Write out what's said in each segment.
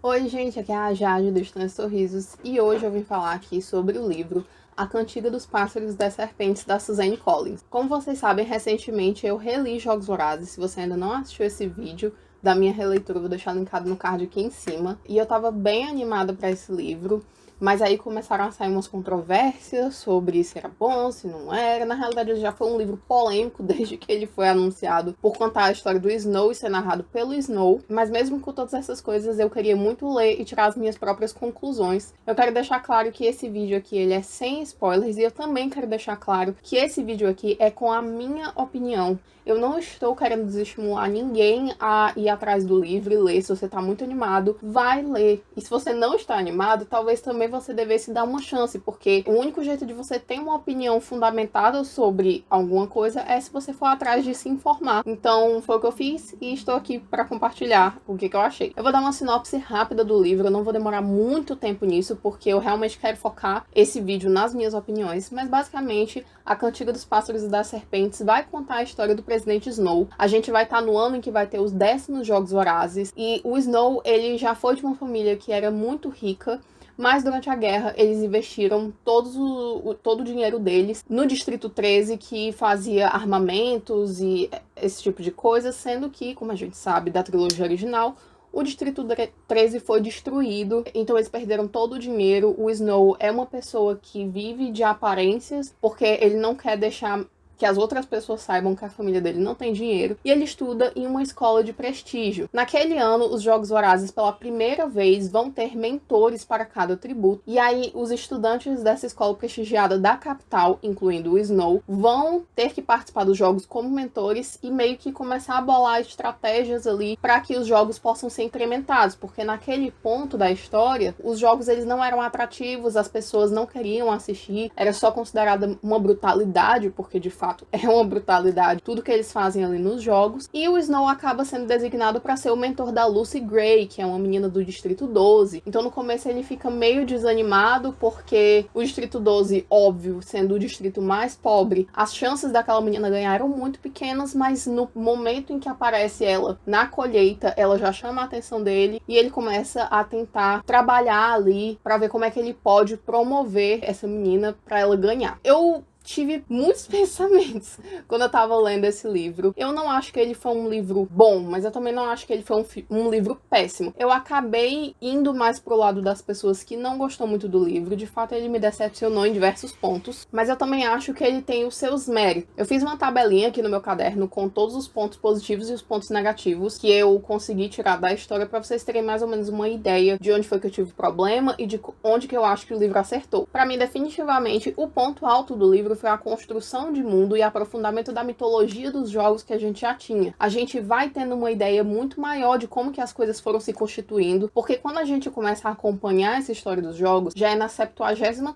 Oi, gente, aqui é a Jade do Estranhos Sorrisos e hoje eu vim falar aqui sobre o livro A Cantiga dos Pássaros e das Serpentes, da Suzanne Collins. Como vocês sabem, recentemente eu reli Jogos Vorazes. Se você ainda não assistiu esse vídeo da minha releitura, eu vou deixar linkado no card aqui em cima. E eu tava bem animada para esse livro, mas aí começaram a sair umas controvérsias sobre se era bom, se não era. Na realidade, ele já foi um livro polêmico desde que ele foi anunciado, por contar a história do Snow e ser narrado pelo Snow. Mas mesmo com todas essas coisas, eu queria muito ler e tirar as minhas próprias conclusões. Eu quero deixar claro que esse vídeo aqui ele é sem spoilers, e eu também quero deixar claro que esse vídeo aqui é com a minha opinião. Eu não estou querendo desestimular ninguém a ir atrás do livro e ler. Se você tá muito animado, vai ler. E se você não está animado, talvez também você devesse dar uma chance, porque o único jeito de você ter uma opinião fundamentada sobre alguma coisa é se você for atrás de se informar. Então, foi o que eu fiz e estou aqui para compartilhar o que eu achei. Eu vou dar uma sinopse rápida do livro, eu não vou demorar muito tempo nisso, porque eu realmente quero focar esse vídeo nas minhas opiniões, mas basicamente, A Cantiga dos Pássaros e das Serpentes vai contar a história do presidente Snow. A gente vai estar no ano em que vai ter os 10º Jogos Vorazes, e o Snow, ele já foi de uma família que era muito rica, mas durante a guerra eles investiram todo o dinheiro deles no Distrito 13, que fazia armamentos e esse tipo de coisa, sendo que, como a gente sabe da trilogia original, o Distrito 13 foi destruído, então eles perderam todo o dinheiro. O Snow é uma pessoa que vive de aparências, porque ele não quer deixar que as outras pessoas saibam que a família dele não tem dinheiro, e ele estuda em uma escola de prestígio. Naquele ano, os Jogos Vorazes, pela primeira vez, vão ter mentores para cada tributo, e aí os estudantes dessa escola prestigiada da capital, incluindo o Snow, vão ter que participar dos jogos como mentores e meio que começar a bolar estratégias ali para que os jogos possam ser incrementados, porque naquele ponto da história, os jogos eles não eram atrativos, as pessoas não queriam assistir, era só considerada uma brutalidade, porque de fato é uma brutalidade tudo que eles fazem ali nos jogos, e o Snow acaba sendo designado para ser o mentor da Lucy Gray, que é uma menina do Distrito 12. Então no começo ele fica meio desanimado, porque o Distrito 12, óbvio, sendo o distrito mais pobre, as chances daquela menina ganhar eram muito pequenas, mas no momento em que aparece ela na colheita, ela já chama a atenção dele, e ele começa a tentar trabalhar ali para ver como é que ele pode promover essa menina para ela ganhar. Eu tive muitos pensamentos quando eu tava lendo esse livro. Eu não acho que ele foi um livro bom, mas eu também não acho que ele foi um livro péssimo. Eu acabei indo mais pro lado das pessoas que não gostam muito do livro. De fato, ele me decepcionou em diversos pontos, mas eu também acho que ele tem os seus méritos. Eu fiz uma tabelinha aqui no meu caderno com todos os pontos positivos e os pontos negativos que eu consegui tirar da história, pra vocês terem mais ou menos uma ideia de onde foi que eu tive problema e de onde que eu acho que o livro acertou. Pra mim, definitivamente, o ponto alto do livro foi a construção de mundo e aprofundamento da mitologia dos jogos que a gente já tinha. A gente vai tendo uma ideia muito maior de como que as coisas foram se constituindo, porque quando a gente começa a acompanhar essa história dos jogos, já é na 74ª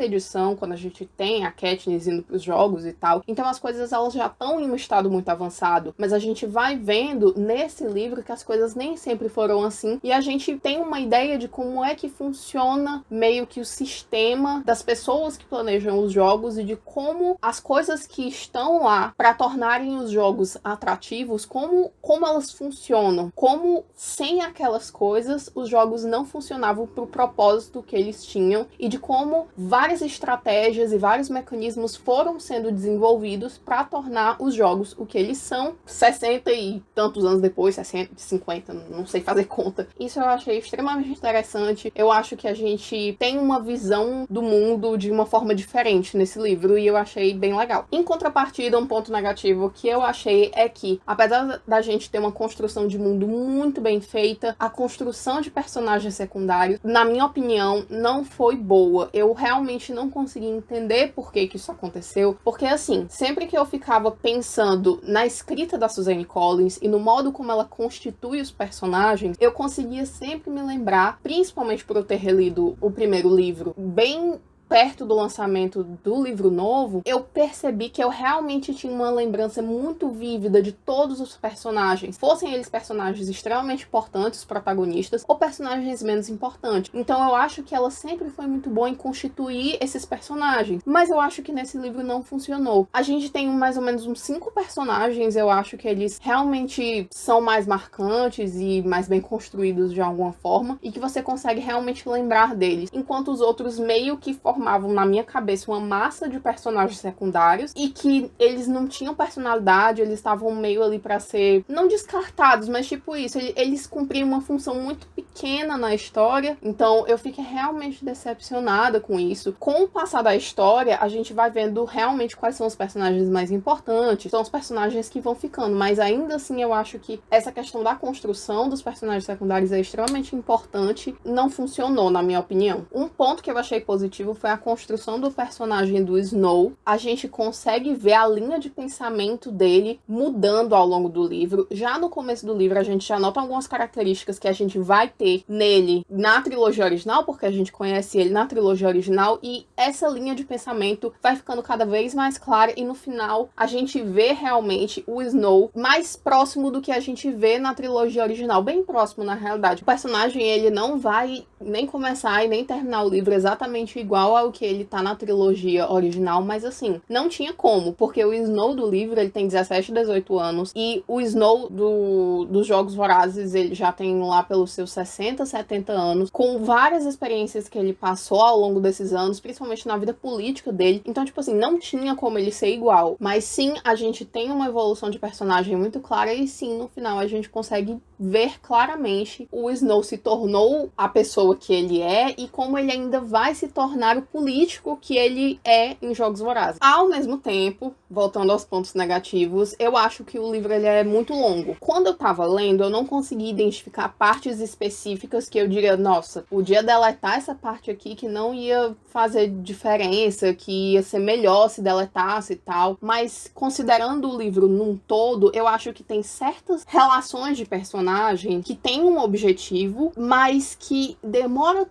edição, quando a gente tem a Katniss indo pros jogos e tal. Então as coisas elas já estão em um estado muito avançado, mas a gente vai vendo nesse livro que as coisas nem sempre foram assim, e a gente tem uma ideia de como é que funciona meio que o sistema das pessoas que planejam os jogos e de como as coisas que estão lá para tornarem os jogos atrativos, como elas funcionam, como sem aquelas coisas os jogos não funcionavam pro propósito que eles tinham, e de como várias estratégias e vários mecanismos foram sendo desenvolvidos para tornar os jogos o que eles são 60 e tantos anos depois, 60, 50, não sei fazer conta. Isso eu achei extremamente interessante. Eu acho que a gente tem uma visão do mundo de uma forma diferente nesse livro, e eu achei bem legal. Em contrapartida, um ponto negativo que eu achei é que, apesar da gente ter uma construção de mundo muito bem feita, a construção de personagens secundários, na minha opinião, não foi boa. Eu realmente não consegui entender por que isso aconteceu, porque assim, sempre que eu ficava pensando na escrita da Suzanne Collins e no modo como ela constitui os personagens, eu conseguia sempre me lembrar, principalmente por eu ter relido o primeiro livro bem perto do lançamento do livro novo, eu percebi que eu realmente tinha uma lembrança muito vívida de todos os personagens, fossem eles personagens extremamente importantes, protagonistas, ou personagens menos importantes. Então eu acho que ela sempre foi muito boa em constituir esses personagens, mas eu acho que nesse livro não funcionou. A gente tem mais ou menos uns 5 personagens, eu acho que eles realmente são mais marcantes e mais bem construídos de alguma forma, e que você consegue realmente lembrar deles, enquanto os outros meio que formavam na minha cabeça uma massa de personagens secundários e que eles não tinham personalidade, eles estavam meio ali pra ser, não descartados, mas tipo isso, eles cumpriam uma função muito pequena na história. Então eu fiquei realmente decepcionada com isso. Com o passar da história, a gente vai vendo realmente quais são os personagens mais importantes, são os personagens que vão ficando, mas ainda assim eu acho que essa questão da construção dos personagens secundários é extremamente importante, não funcionou na minha opinião. Um ponto que eu achei positivo foi a construção do personagem do Snow. A gente consegue ver a linha de pensamento dele mudando ao longo do livro. Já no começo do livro, a gente já nota algumas características que a gente vai ter nele na trilogia original, porque a gente conhece ele na trilogia original, e essa linha de pensamento vai ficando cada vez mais clara, e no final a gente vê realmente o Snow mais próximo do que a gente vê na trilogia original, bem próximo na realidade. O personagem, ele não vai nem começar e nem terminar o livro exatamente igual ao que ele tá na trilogia original, mas assim, não tinha como, porque o Snow do livro, ele tem 17, 18 anos, e o Snow dos Jogos Vorazes, ele já tem lá pelos seus 60, 70 anos, com várias experiências que ele passou ao longo desses anos, principalmente na vida política dele. Então, tipo assim, não tinha como ele ser igual, mas sim, a gente tem uma evolução de personagem muito clara, e sim, no final a gente consegue ver claramente o Snow se tornou a pessoa que ele é e como ele ainda vai se tornar o político que ele é em Jogos Vorazes. Ao mesmo tempo, voltando aos pontos negativos, eu acho que o livro ele é muito longo. Quando eu tava lendo, eu não consegui identificar partes específicas que eu diria, nossa, podia deletar essa parte aqui que não ia fazer diferença, que ia ser melhor se deletasse e tal. Mas considerando o livro num todo, eu acho que tem certas relações de personagem que tem um objetivo, mas que demora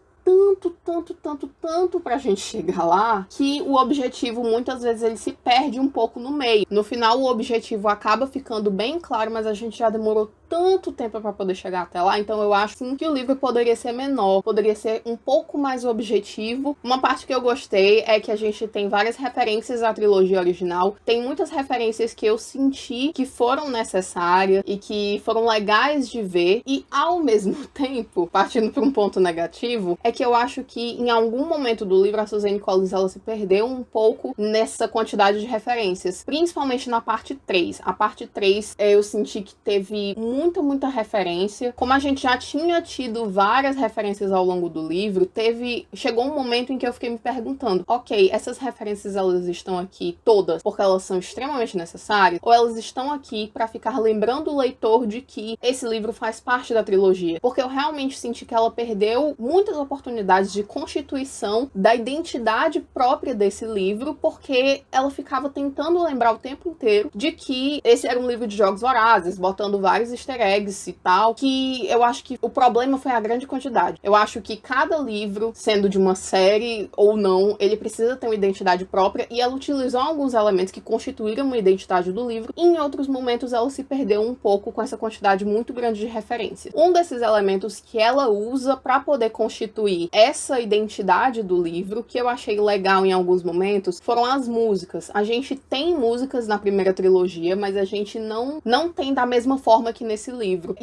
tanto pra gente chegar lá, que o objetivo muitas vezes ele se perde um pouco no meio. No final o objetivo acaba ficando bem claro, mas a gente já demorou tanto tempo para poder chegar até lá, então eu acho sim, que o livro poderia ser menor, poderia ser um pouco mais objetivo. Uma parte que eu gostei é que a gente tem várias referências à trilogia original, tem muitas referências que eu senti que foram necessárias e que foram legais de ver, e ao mesmo tempo, partindo para um ponto negativo, é que eu acho que em algum momento do livro a Suzanne Collins ela se perdeu um pouco nessa quantidade de referências, principalmente na parte 3. A parte 3 eu senti que teve muita referência. Como a gente já tinha tido várias referências ao longo do livro, chegou um momento em que eu fiquei me perguntando, ok, essas referências elas estão aqui todas porque elas são extremamente necessárias, ou elas estão aqui para ficar lembrando o leitor de que esse livro faz parte da trilogia? Porque eu realmente senti que ela perdeu muitas oportunidades de constituição da identidade própria desse livro, porque ela ficava tentando lembrar o tempo inteiro de que esse era um livro de Jogos Vorazes, botando vários easter eggs e tal, que eu acho que o problema foi a grande quantidade. Eu acho que cada livro, sendo de uma série ou não, ele precisa ter uma identidade própria, e ela utilizou alguns elementos que constituíram uma identidade do livro, e em outros momentos ela se perdeu um pouco com essa quantidade muito grande de referências. Um desses elementos que ela usa para poder constituir essa identidade do livro, que eu achei legal em alguns momentos, foram as músicas. A gente tem músicas na primeira trilogia, mas a gente não tem da mesma forma que nesse livro.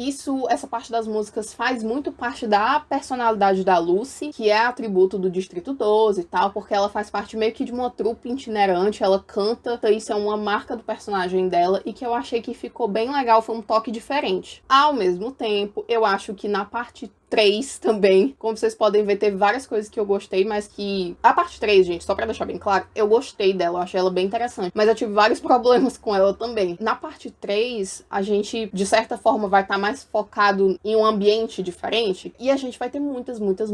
Essa parte das músicas faz muito parte da personalidade da Lucy, que é atributo do Distrito 12 e tal, porque ela faz parte meio que de uma trupe itinerante, ela canta, então isso é uma marca do personagem dela, e que eu achei que ficou bem legal, foi um toque diferente. Ao mesmo tempo, eu acho que na parte 3 também, como vocês podem ver, teve várias coisas que eu gostei, mas que... A parte 3, gente, só pra deixar bem claro, eu gostei dela, eu achei ela bem interessante, mas eu tive vários problemas com ela também. Na parte 3, a gente, de certa forma, vai estar mais focado em um ambiente diferente, e a gente vai ter muitas músicas,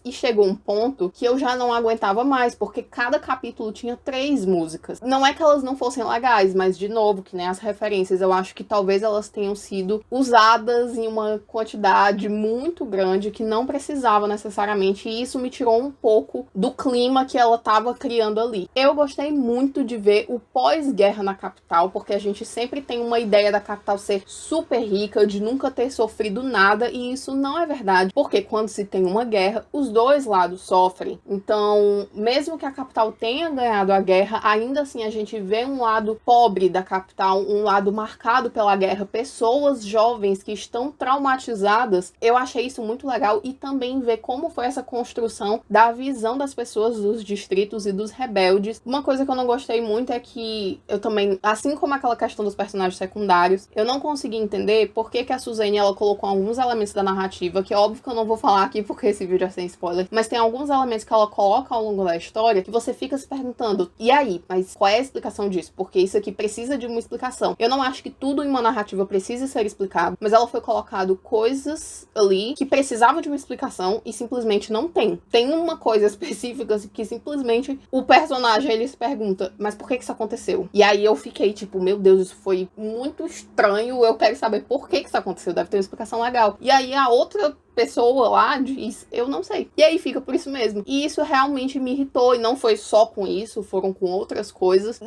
e chegou um ponto que eu já não aguentava mais, porque cada capítulo tinha 3 músicas. Não é que elas não fossem legais, mas, de novo, que nem as referências, eu acho que talvez elas tenham sido usadas em uma quantidade muito grande que não precisava necessariamente, e isso me tirou um pouco do clima que ela estava criando ali. Eu gostei muito de ver o pós-guerra na capital, porque a gente sempre tem uma ideia da capital ser super rica, de nunca ter sofrido nada, e isso não é verdade, porque quando se tem uma guerra, os dois lados sofrem. Então, mesmo que a capital tenha ganhado a guerra, ainda assim a gente vê um lado pobre da capital, um lado marcado pela guerra, pessoas jovens que estão traumatizadas. Eu achei isso muito legal, e também ver como foi essa construção da visão das pessoas dos distritos e dos rebeldes. Uma coisa que eu não gostei muito é que eu também, assim como aquela questão dos personagens secundários, eu não consegui entender por que a Suzane, ela colocou alguns elementos da narrativa, que é óbvio que eu não vou falar aqui porque esse vídeo é sem spoiler, mas tem alguns elementos que ela coloca ao longo da história que você fica se perguntando, e aí? Mas qual é a explicação disso? Porque isso aqui precisa de uma explicação. Eu não acho que tudo em uma narrativa precise ser explicado, mas ela foi colocado coisas ali que precisavam de uma explicação e simplesmente não tem. Tem uma coisa específica que simplesmente o personagem, ele se pergunta, mas por que isso aconteceu? E aí eu fiquei tipo, meu Deus, isso foi muito estranho, eu quero saber por que isso aconteceu, deve ter uma explicação legal. E aí a outra pessoa lá diz, eu não sei. E aí fica por isso mesmo. E isso realmente me irritou, e não foi só com isso, foram com outras coisas.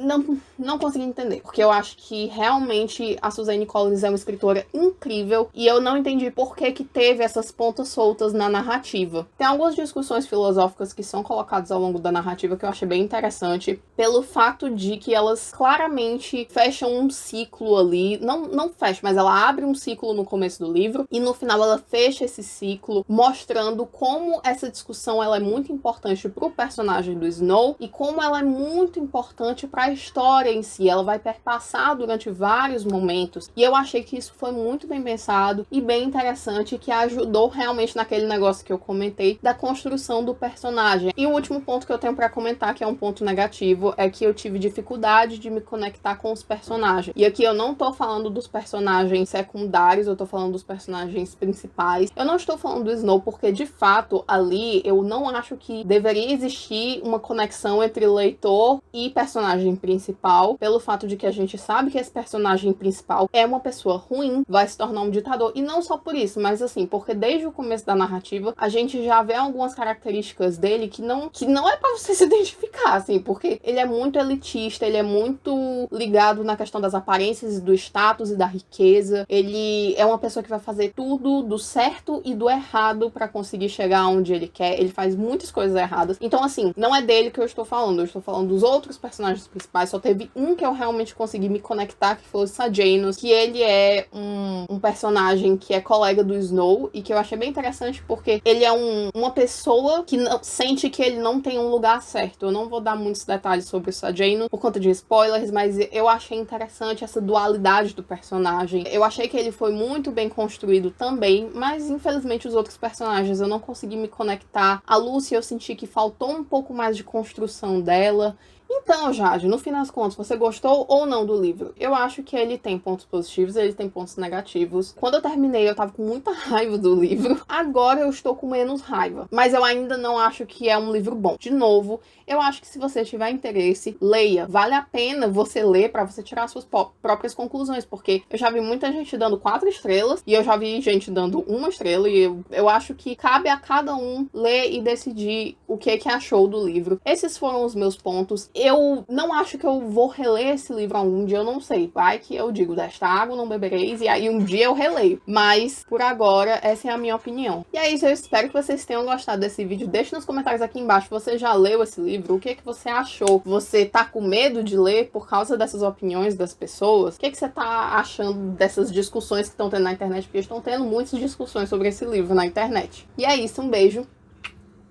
Não consegui entender, porque eu acho que realmente a Suzane Collins é uma escritora incrível, e eu não entendi por que teve essas pontas soltas na narrativa. Tem algumas discussões filosóficas que são colocadas ao longo da narrativa que eu achei bem interessante, pelo fato de que elas claramente fecham um ciclo ali, não fecha, mas ela abre um ciclo no começo do livro, e no final ela fecha esse ciclo, mostrando como essa discussão ela é muito importante para o personagem do Snow e como ela é muito importante para a história em si. Ela vai perpassar durante vários momentos, e eu achei que isso foi muito bem pensado e bem interessante, que ajudou realmente naquele negócio que eu comentei da construção do personagem. E o último ponto que eu tenho para comentar, que é um ponto negativo, é que eu tive dificuldade de me conectar com os personagens. E aqui eu não tô falando dos personagens secundários, eu tô falando dos personagens principais. Eu não estou falando do Snow porque, de fato, ali eu não acho que deveria existir uma conexão entre leitor e personagem principal, pelo fato de que a gente sabe que esse personagem principal é uma pessoa ruim, vai se tornar um ditador, e não só por isso, mas assim, porque desde o começo da narrativa, a gente já vê algumas características dele que não é pra você se identificar, assim, porque ele é muito elitista, ele é muito ligado na questão das aparências, do status e da riqueza, ele é uma pessoa que vai fazer tudo do certo e do errado pra conseguir chegar onde ele quer. Ele faz muitas coisas erradas. Então, assim, não é dele que eu estou falando. Eu estou falando dos outros personagens principais. Só teve um que eu realmente consegui me conectar, que foi o Sejanus, que ele é um personagem que é colega do Snow e que eu achei bem interessante porque ele é uma pessoa que não, sente que ele não tem um lugar certo. Eu não vou dar muitos detalhes sobre o Sejanus por conta de spoilers, mas eu achei interessante essa dualidade do personagem. Eu achei que ele foi muito bem construído também, mas infelizmente os outros personagens eu não consegui me conectar. A Lucy eu senti que faltou um pouco mais de construção dela. Então, Jade, no fim das contas, você gostou ou não do livro? Eu acho que ele tem pontos positivos, ele tem pontos negativos. Quando eu terminei, eu tava com muita raiva do livro. Agora eu estou com menos raiva. Mas eu ainda não acho que é um livro bom. De novo, eu acho que se você tiver interesse, leia. Vale a pena você ler pra você tirar suas próprias conclusões, porque eu já vi muita gente dando 4 estrelas e eu já vi gente dando 1 estrela, e eu acho que cabe a cada um ler e decidir o que achou do livro. Esses foram os meus pontos. Eu não acho que eu vou reler esse livro algum dia, eu não sei. Vai que eu digo, desta água não bebereis, e aí um dia eu releio. Mas, por agora, essa é a minha opinião. E é isso, eu espero que vocês tenham gostado desse vídeo. Deixe nos comentários aqui embaixo, você já leu esse livro? O que você achou? Você tá com medo de ler por causa dessas opiniões das pessoas? O que você tá achando dessas discussões que estão tendo na internet? Porque estão tendo muitas discussões sobre esse livro na internet. E é isso, um beijo.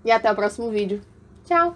E até o próximo vídeo. Tchau!